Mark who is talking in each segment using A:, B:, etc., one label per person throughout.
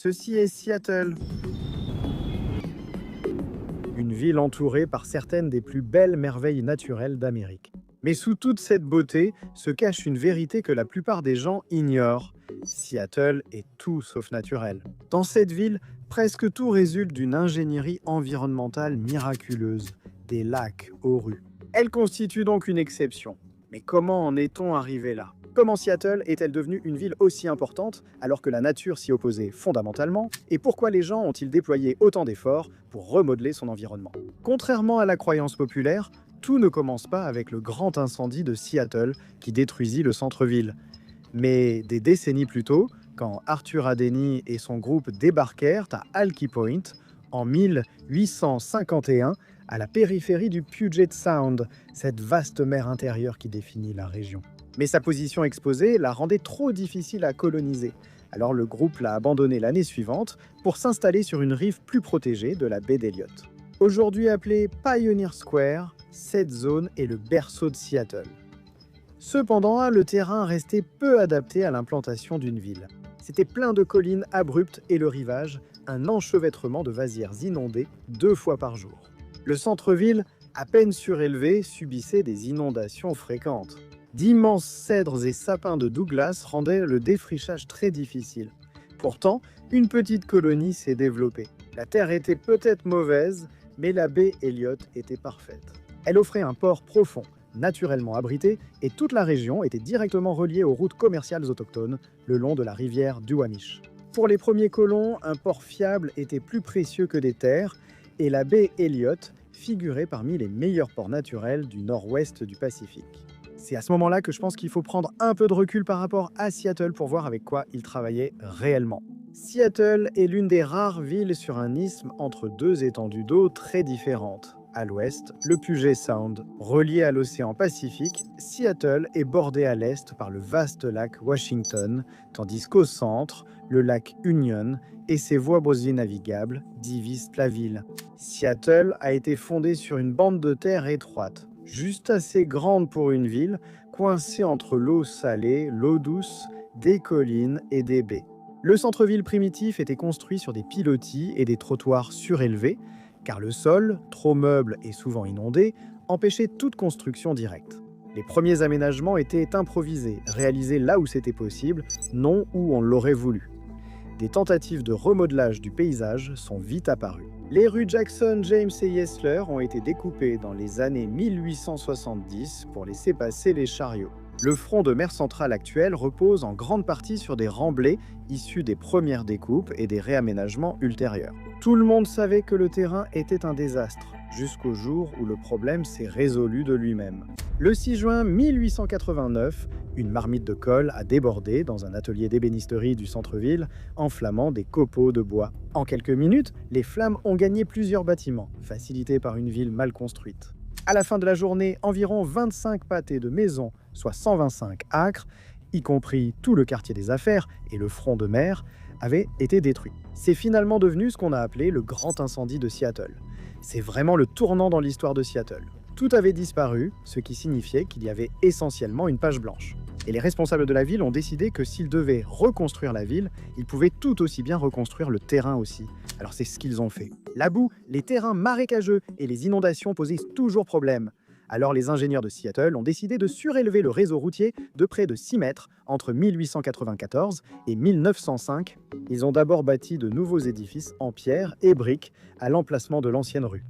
A: Ceci est Seattle, une ville entourée par certaines des plus belles merveilles naturelles d'Amérique. Mais sous toute cette beauté se cache une vérité que la plupart des gens ignorent. Seattle est tout sauf naturel. Dans cette ville, presque tout résulte d'une ingénierie environnementale miraculeuse, des lacs aux rues. Elle constitue donc une exception. Mais comment en est-on arrivé là? Comment Seattle est-elle devenue une ville aussi importante alors que la nature s'y opposait fondamentalement? Et pourquoi les gens ont-ils déployé autant d'efforts pour remodeler son environnement? Contrairement à la croyance populaire, tout ne commence pas avec le grand incendie de Seattle qui détruisit le centre-ville. Mais des décennies plus tôt, quand Arthur Adeny et son groupe débarquèrent à Alki Point en 1851, à la périphérie du Puget Sound, cette vaste mer intérieure qui définit la région. Mais sa position exposée la rendait trop difficile à coloniser. Alors le groupe l'a abandonné l'année suivante pour s'installer sur une rive plus protégée de la baie d'Elliott. Aujourd'hui appelée Pioneer Square, cette zone est le berceau de Seattle. Cependant, le terrain restait peu adapté à l'implantation d'une ville. C'était plein de collines abruptes et le rivage, un enchevêtrement de vasières inondées 2 fois par jour. Le centre-ville, à peine surélevé, subissait des inondations fréquentes. D'immenses cèdres et sapins de Douglas rendaient le défrichage très difficile. Pourtant, une petite colonie s'est développée. La terre était peut-être mauvaise, mais la baie Elliott était parfaite. Elle offrait un port profond, naturellement abrité, et toute la région était directement reliée aux routes commerciales autochtones le long de la rivière Duwamish. Pour les premiers colons, un port fiable était plus précieux que des terres, et la baie Elliott figurait parmi les meilleurs ports naturels du nord-ouest du Pacifique. C'est à ce moment-là que je pense qu'il faut prendre un peu de recul par rapport à Seattle pour voir avec quoi ils travaillaient réellement. Seattle est l'une des rares villes sur un isthme entre 2 étendues d'eau très différentes. À l'ouest, le Puget Sound. Relié à l'océan Pacifique, Seattle est bordé à l'est par le vaste lac Washington, tandis qu'au centre, le lac Union et ses voies boisées navigables divisent la ville. Seattle a été fondée sur une bande de terre étroite, juste assez grande pour une ville, coincée entre l'eau salée, l'eau douce, des collines et des baies. Le centre-ville primitif était construit sur des pilotis et des trottoirs surélevés, car le sol, trop meuble et souvent inondé, empêchait toute construction directe. Les premiers aménagements étaient improvisés, réalisés là où c'était possible, non où on l'aurait voulu. Des tentatives de remodelage du paysage sont vite apparues. Les rues Jackson, James et Yesler ont été découpées dans les années 1870 pour laisser passer les chariots. Le front de mer centrale actuel repose en grande partie sur des remblais issus des premières découpes et des réaménagements ultérieurs. Tout le monde savait que le terrain était un désastre, jusqu'au jour où le problème s'est résolu de lui-même. Le 6 juin 1889, une marmite de colle a débordé dans un atelier d'ébénisterie du centre-ville, enflammant des copeaux de bois. En quelques minutes, les flammes ont gagné plusieurs bâtiments, facilités par une ville mal construite. À la fin de la journée, environ 25 pâtés de maisons, soit 125 acres, y compris tout le quartier des affaires et le front de mer, avaient été détruits. C'est finalement devenu ce qu'on a appelé le grand incendie de Seattle. C'est vraiment le tournant dans l'histoire de Seattle. Tout avait disparu, ce qui signifiait qu'il y avait essentiellement une page blanche. Et les responsables de la ville ont décidé que s'ils devaient reconstruire la ville, ils pouvaient tout aussi bien reconstruire le terrain aussi. Alors c'est ce qu'ils ont fait. La boue, les terrains marécageux et les inondations posaient toujours problème. Alors les ingénieurs de Seattle ont décidé de surélever le réseau routier de près de 6 mètres entre 1894 et 1905. Ils ont d'abord bâti de nouveaux édifices en pierre et briques à l'emplacement de l'ancienne rue.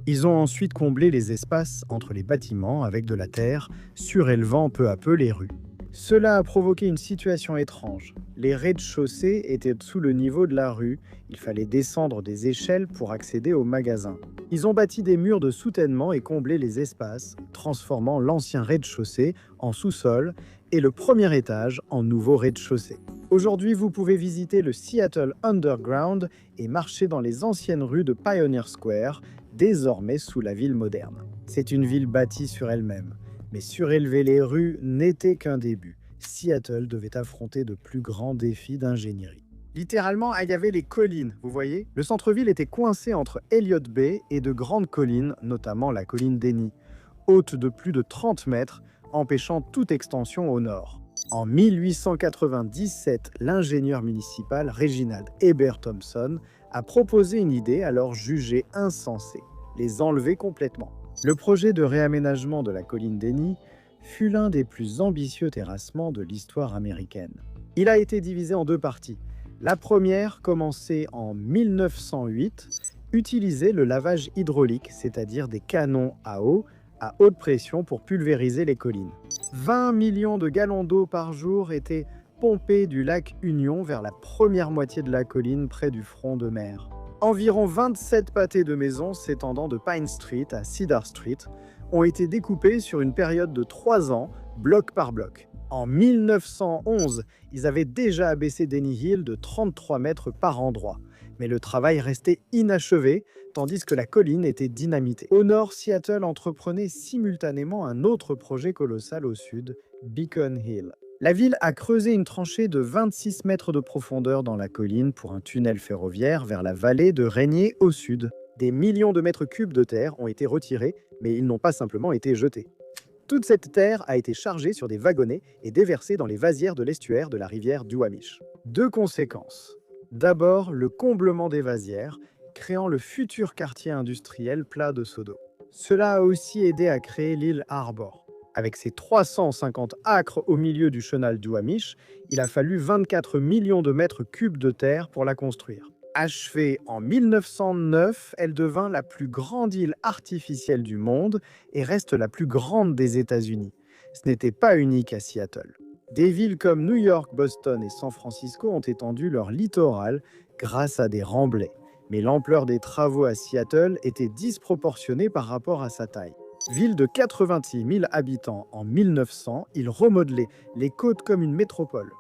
A: Ils ont ensuite comblé les espaces entre les bâtiments avec de la terre, surélevant peu à peu les rues. Cela a provoqué une situation étrange. Les rez-de-chaussée étaient sous le niveau de la rue. Il fallait descendre des échelles pour accéder aux magasins. Ils ont bâti des murs de soutènement et comblé les espaces, transformant l'ancien rez-de-chaussée en sous-sol et le premier étage en nouveau rez-de-chaussée. Aujourd'hui, vous pouvez visiter le Seattle Underground et marcher dans les anciennes rues de Pioneer Square, désormais sous la ville moderne. C'est une ville bâtie sur elle-même. Mais surélever les rues n'était qu'un début. Seattle devait affronter de plus grands défis d'ingénierie. Littéralement, il y avait les collines, vous voyez? Le centre-ville était coincé entre Elliott Bay et de grandes collines, notamment la colline Denny, haute de plus de 30 mètres, empêchant toute extension au nord. En 1897, l'ingénieur municipal Reginald Heber Thompson a proposé une idée alors jugée insensée, les enlever complètement. Le projet de réaménagement de la colline d'Eni fut l'un des plus ambitieux terrassements de l'histoire américaine. Il a été divisé en deux parties. La première, commencée en 1908, utilisait le lavage hydraulique, c'est-à-dire des canons à eau à haute pression pour pulvériser les collines. 20 millions de gallons d'eau par jour étaient pompés du lac Union vers la première moitié de la colline près du front de mer. Environ 27 pâtés de maisons s'étendant de Pine Street à Cedar Street ont été découpés sur une période de 3 ans, bloc par bloc. En 1911, ils avaient déjà abaissé Denny Hill de 33 mètres par endroit. Mais le travail restait inachevé, tandis que la colline était dynamitée. Au nord, Seattle entreprenait simultanément un autre projet colossal au sud, Beacon Hill. La ville a creusé une tranchée de 26 mètres de profondeur dans la colline pour un tunnel ferroviaire vers la vallée de Rainier au sud. Des millions de mètres cubes de terre ont été retirés, mais ils n'ont pas simplement été jetés. Toute cette terre a été chargée sur des wagonnets et déversée dans les vasières de l'estuaire de la rivière Duwamish. Deux conséquences. D'abord, le comblement des vasières, créant le futur quartier industriel plat de Sodo. Cela a aussi aidé à créer l'île Harbor. Avec ses 350 acres au milieu du chenal Duwamish, il a fallu 24 millions de mètres cubes de terre pour la construire. Achevée en 1909, elle devint la plus grande île artificielle du monde et reste la plus grande des États-Unis. Ce n'était pas unique à Seattle. Des villes comme New York, Boston et San Francisco ont étendu leur littoral grâce à des remblais. Mais l'ampleur des travaux à Seattle était disproportionnée par rapport à sa taille. Ville de 86 000 habitants en 1900, il remodelait les côtes comme une métropole.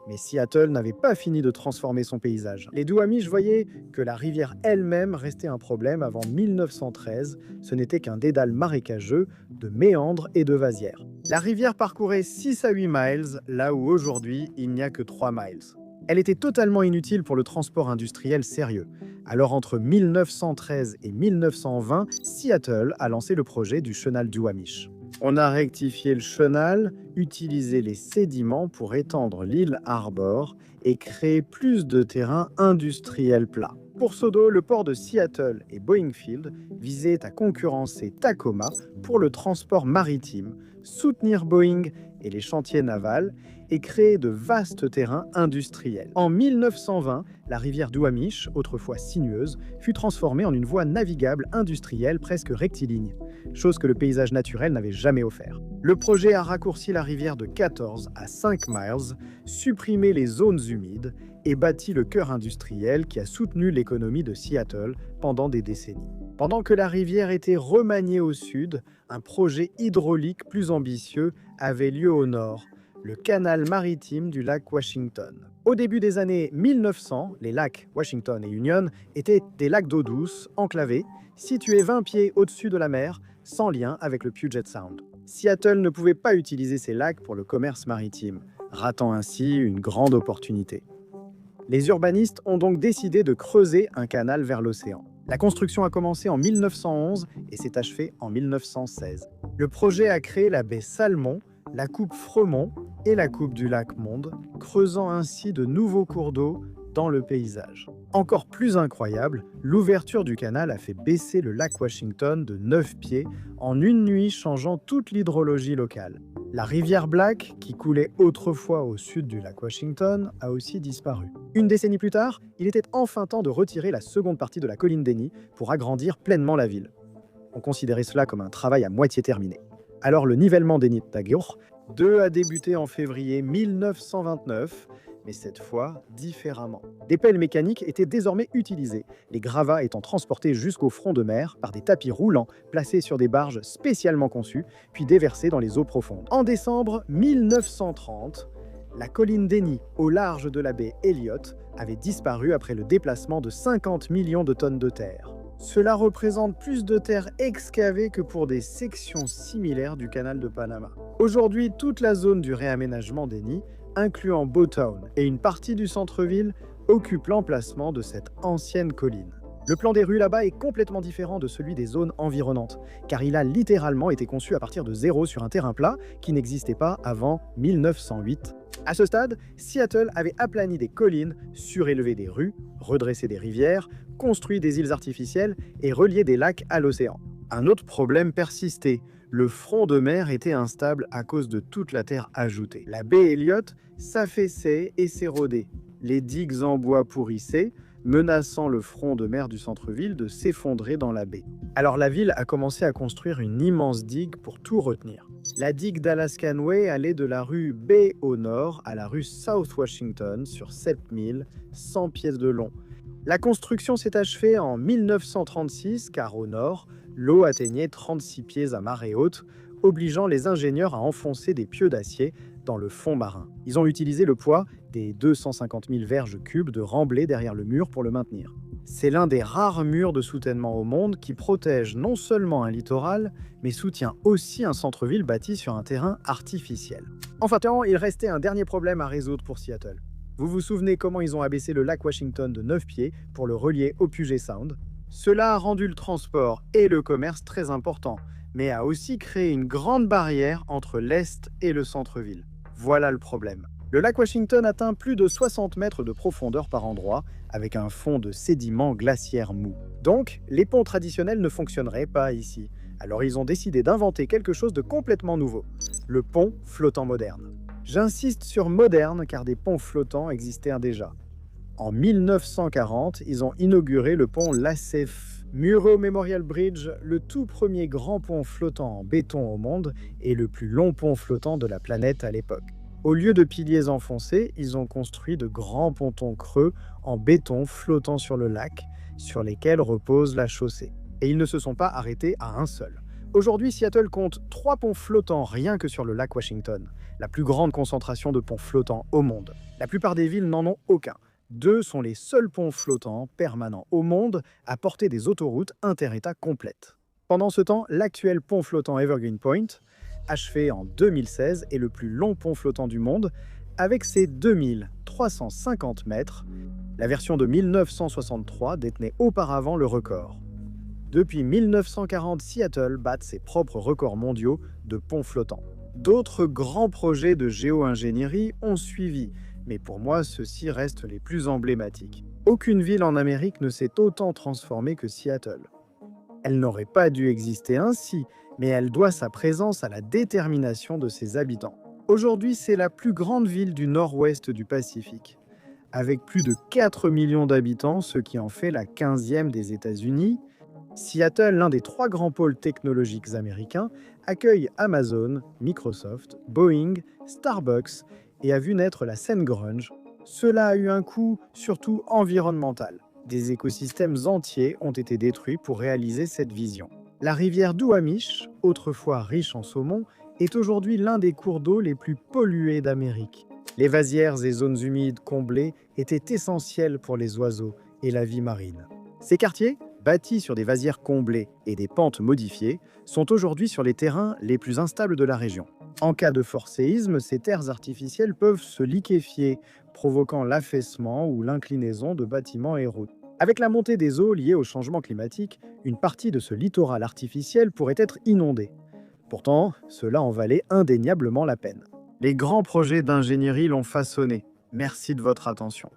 A: Mais Seattle n'avait pas fini de transformer son paysage. Les Duwamish voyaient que la rivière elle-même restait un problème avant 1913. Ce n'était qu'un dédale marécageux de méandres et de vasières. La rivière parcourait 6 à 8 miles, là où aujourd'hui il n'y a que 3 miles. Elle était totalement inutile pour le transport industriel sérieux. Alors entre 1913 et 1920, Seattle a lancé le projet du chenal Duwamish. On a rectifié le chenal, utilisé les sédiments pour étendre l'île Harbor et créer plus de terrain industriel plat. Pour Sodo, le port de Seattle et Boeing-Field visaient à concurrencer Tacoma pour le transport maritime, soutenir Boeing et les chantiers navals et créer de vastes terrains industriels. En 1920, la rivière Duwamish, autrefois sinueuse, fut transformée en une voie navigable industrielle presque rectiligne, chose que le paysage naturel n'avait jamais offert. Le projet a raccourci la rivière de 14 à 5 miles, supprimé les zones humides et bâti le cœur industriel qui a soutenu l'économie de Seattle pendant des décennies. Pendant que la rivière était remaniée au sud, un projet hydraulique plus ambitieux avait lieu au nord, le canal maritime du lac Washington. Au début des années 1900, les lacs Washington et Union étaient des lacs d'eau douce, enclavés, situés 20 pieds au-dessus de la mer, sans lien avec le Puget Sound. Seattle ne pouvait pas utiliser ces lacs pour le commerce maritime, ratant ainsi une grande opportunité. Les urbanistes ont donc décidé de creuser un canal vers l'océan. La construction a commencé en 1911 et s'est achevée en 1916. Le projet a créé la baie Salmon, la coupe Fremont et la coupe du lac Monde, creusant ainsi de nouveaux cours d'eau dans le paysage. Encore plus incroyable, l'ouverture du canal a fait baisser le lac Washington de 9 pieds en une nuit, changeant toute l'hydrologie locale. La rivière Black, qui coulait autrefois au sud du lac Washington, a aussi disparu. Une décennie plus tard, il était enfin temps de retirer la seconde partie de la colline d'Eni pour agrandir pleinement la ville. On considérait cela comme un travail à moitié terminé. Alors le nivellement d'Eni-Tagur 2 a débuté en février 1929, mais cette fois différemment. Des pelles mécaniques étaient désormais utilisées, les gravats étant transportés jusqu'au front de mer par des tapis roulants placés sur des barges spécialement conçues, puis déversés dans les eaux profondes. En décembre 1930, la colline d'Eni, au large de la baie Elliott, avait disparu après le déplacement de 50 millions de tonnes de terre. Cela représente plus de terre excavée que pour des sections similaires du canal de Panama. Aujourd'hui, toute la zone du réaménagement d'Eni, incluant Bowtown et une partie du centre-ville, occupe l'emplacement de cette ancienne colline. Le plan des rues là-bas est complètement différent de celui des zones environnantes, car il a littéralement été conçu à partir de zéro sur un terrain plat qui n'existait pas avant 1908. À ce stade, Seattle avait aplani des collines, surélevé des rues, redressé des rivières, construit des îles artificielles et relié des lacs à l'océan. Un autre problème persistait. Le front de mer était instable à cause de toute la terre ajoutée. La baie Elliott s'affaissait et s'érodait. Les digues en bois pourrissaient, menaçant le front de mer du centre-ville de s'effondrer dans la baie. Alors la ville a commencé à construire une immense digue pour tout retenir. La digue d'Alaskan Way allait de la rue Bay au nord à la rue South Washington sur 7100 pieds de long. La construction s'est achevée en 1936 car au nord, l'eau atteignait 36 pieds à marée haute, obligeant les ingénieurs à enfoncer des pieux d'acier dans le fond marin. Ils ont utilisé le poids des 250 000 verges cubes de remblai derrière le mur pour le maintenir. C'est l'un des rares murs de soutènement au monde qui protège non seulement un littoral, mais soutient aussi un centre-ville bâti sur un terrain artificiel. Enfin, il restait un dernier problème à résoudre pour Seattle. Vous vous souvenez comment ils ont abaissé le lac Washington de 9 pieds pour le relier au Puget Sound? Cela a rendu le transport et le commerce très importants, mais a aussi créé une grande barrière entre l'Est et le centre-ville. Voilà le problème. Le lac Washington atteint plus de 60 mètres de profondeur par endroit, avec un fond de sédiments glaciaires mous. Donc, les ponts traditionnels ne fonctionneraient pas ici. Alors ils ont décidé d'inventer quelque chose de complètement nouveau, le pont flottant moderne. J'insiste sur moderne car des ponts flottants existaient déjà. En 1940, ils ont inauguré le pont Lassef Murrow Memorial Bridge, le tout premier grand pont flottant en béton au monde et le plus long pont flottant de la planète à l'époque. Au lieu de piliers enfoncés, ils ont construit de grands pontons creux en béton flottant sur le lac, sur lesquels repose la chaussée. Et ils ne se sont pas arrêtés à un seul. Aujourd'hui, Seattle compte 3 ponts flottants rien que sur le lac Washington, la plus grande concentration de ponts flottants au monde. La plupart des villes n'en ont aucun. 2 sont les seuls ponts flottants permanents au monde à porter des autoroutes inter-États complètes. Pendant ce temps, l'actuel pont flottant Evergreen Point, achevé en 2016, est le plus long pont flottant du monde, avec ses 2350 mètres. La version de 1963 détenait auparavant le record. Depuis 1940, Seattle bat ses propres records mondiaux de ponts flottants. D'autres grands projets de géo-ingénierie ont suivi, mais pour moi, ceux-ci restent les plus emblématiques. Aucune ville en Amérique ne s'est autant transformée que Seattle. Elle n'aurait pas dû exister ainsi, mais elle doit sa présence à la détermination de ses habitants. Aujourd'hui, c'est la plus grande ville du nord-ouest du Pacifique. Avec plus de 4 millions d'habitants, ce qui en fait la 15e des États-Unis, Seattle, l'un des 3 grands pôles technologiques américains, accueille Amazon, Microsoft, Boeing, Starbucks et a vu naître la scène grunge. Cela a eu un coût surtout environnemental. Des écosystèmes entiers ont été détruits pour réaliser cette vision. La rivière Duwamish, autrefois riche en saumon, est aujourd'hui l'un des cours d'eau les plus pollués d'Amérique. Les vasières et zones humides comblées étaient essentielles pour les oiseaux et la vie marine. Ces quartiers, bâtis sur des vasières comblées et des pentes modifiées, sont aujourd'hui sur les terrains les plus instables de la région. En cas de fort séisme, ces terres artificielles peuvent se liquéfier, provoquant l'affaissement ou l'inclinaison de bâtiments et routes. Avec la montée des eaux liées au changement climatique, une partie de ce littoral artificiel pourrait être inondée. Pourtant, cela en valait indéniablement la peine. Les grands projets d'ingénierie l'ont façonné. Merci de votre attention.